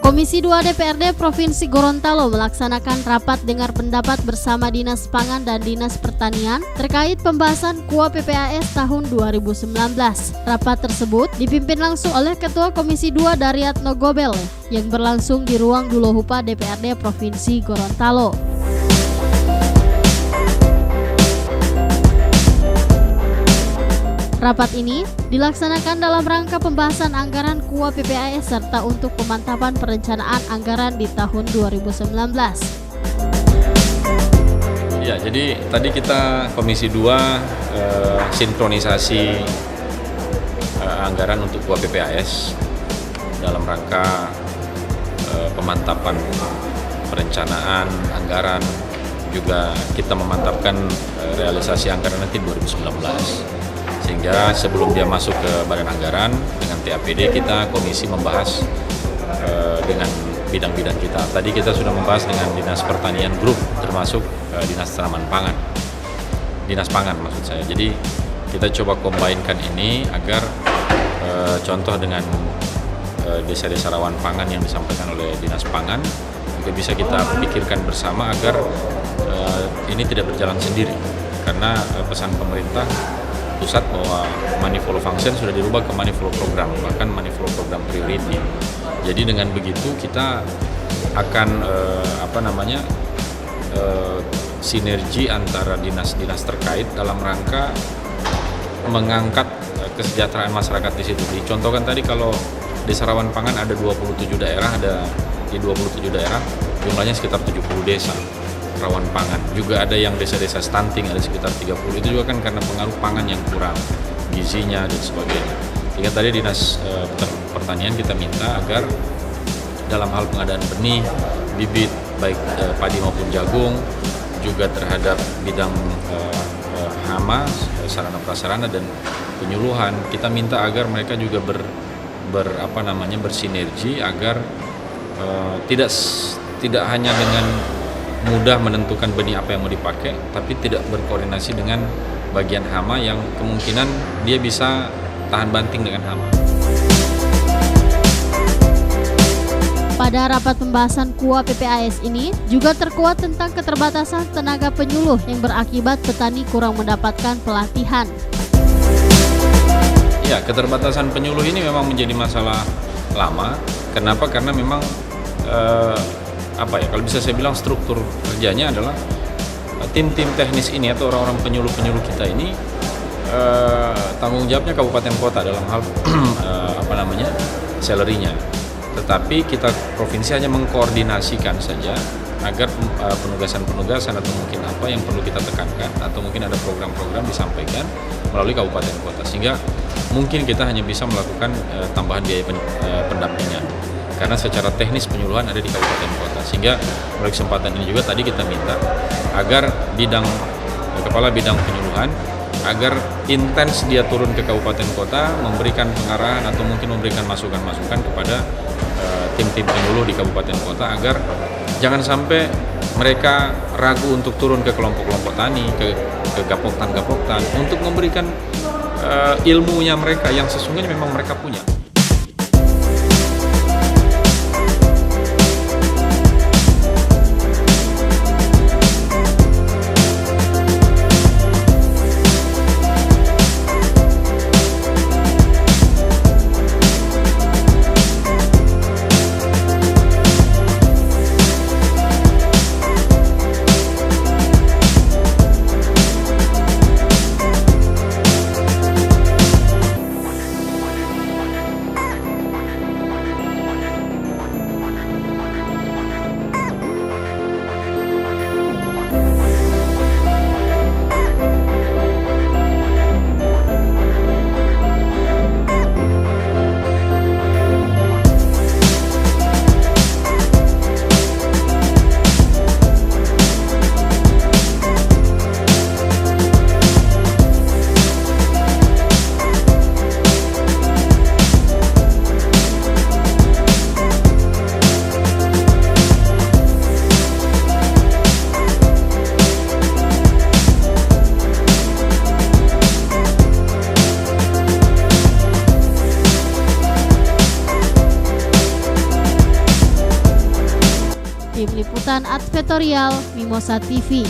Komisi 2 DPRD Provinsi Gorontalo melaksanakan rapat dengar pendapat bersama Dinas Pangan dan Dinas Pertanian terkait pembahasan KUA PPAS tahun 2019. Rapat tersebut dipimpin langsung oleh Ketua Komisi 2 Daryatno Gobel yang berlangsung di ruang Dulohupa DPRD Provinsi Gorontalo. Rapat ini dilaksanakan dalam rangka pembahasan anggaran KUA PPAS serta untuk pemantapan perencanaan anggaran di tahun 2019. Ya, jadi tadi kita Komisi 2 sinkronisasi anggaran untuk KUA PPAS dalam rangka pemantapan perencanaan anggaran, juga kita memantapkan realisasi anggaran nanti 2019. Sehingga sebelum dia masuk ke badan anggaran dengan TAPD, kita komisi membahas dengan bidang-bidang kita. Tadi kita sudah membahas dengan Dinas Pertanian Group, termasuk Dinas Tanaman Pangan, Dinas Pangan maksud saya. Jadi kita coba combine-kan ini agar contoh dengan desa-desa rawan pangan yang disampaikan oleh Dinas Pangan juga bisa kita pikirkan bersama agar ini tidak berjalan sendiri, karena pesan pemerintah pusat bahwa money flow function sudah dirubah ke money flow program, bahkan money flow program priority. Jadi dengan begitu kita akan sinergi antara dinas-dinas terkait dalam rangka mengangkat kesejahteraan masyarakat di situ. Dicontohkan tadi kalau desa rawan pangan ada 27 daerah, di 27 daerah jumlahnya sekitar 70 desa rawan pangan. Juga ada yang desa-desa stunting, ada sekitar 30. Itu juga kan karena pengaruh pangan yang kurang, gizinya dan sebagainya. Sehingga tadi Dinas Pertanian kita minta agar dalam hal pengadaan benih, bibit baik padi maupun jagung, juga terhadap bidang hama, sarana prasarana dan penyuluhan, kita minta agar mereka juga bersinergi agar tidak hanya dengan mudah menentukan benih apa yang mau dipakai, tapi tidak berkoordinasi dengan bagian hama yang kemungkinan dia bisa tahan banting dengan hama. Pada rapat pembahasan KUA PPAS ini juga terkuat tentang keterbatasan tenaga penyuluh yang berakibat petani kurang mendapatkan pelatihan. Ya, keterbatasan penyuluh ini memang menjadi masalah lama. Kenapa? Karena memang kalau bisa saya bilang struktur kerjanya adalah tim-tim teknis ini atau orang-orang penyuluh-penyuluh kita ini tanggung jawabnya kabupaten kota dalam hal salary-nya. Tetapi kita provinsi hanya mengkoordinasikan saja agar penugasan-penugasan atau mungkin apa yang perlu kita tekankan atau mungkin ada program-program disampaikan melalui kabupaten kota, sehingga mungkin kita hanya bisa melakukan tambahan biaya pendampingan. Karena secara teknis penyuluhan ada di kabupaten kota, sehingga melalui kesempatan ini juga tadi kita minta agar kepala bidang penyuluhan agar intens dia turun ke kabupaten kota, memberikan pengarahan atau mungkin memberikan masukan-masukan kepada tim-tim penyuluh di kabupaten kota agar jangan sampai mereka ragu untuk turun ke kelompok-kelompok tani, ke gapoktan untuk memberikan ilmunya mereka yang sesungguhnya memang mereka punya. Tim Liputan Advertorial Mimosa TV.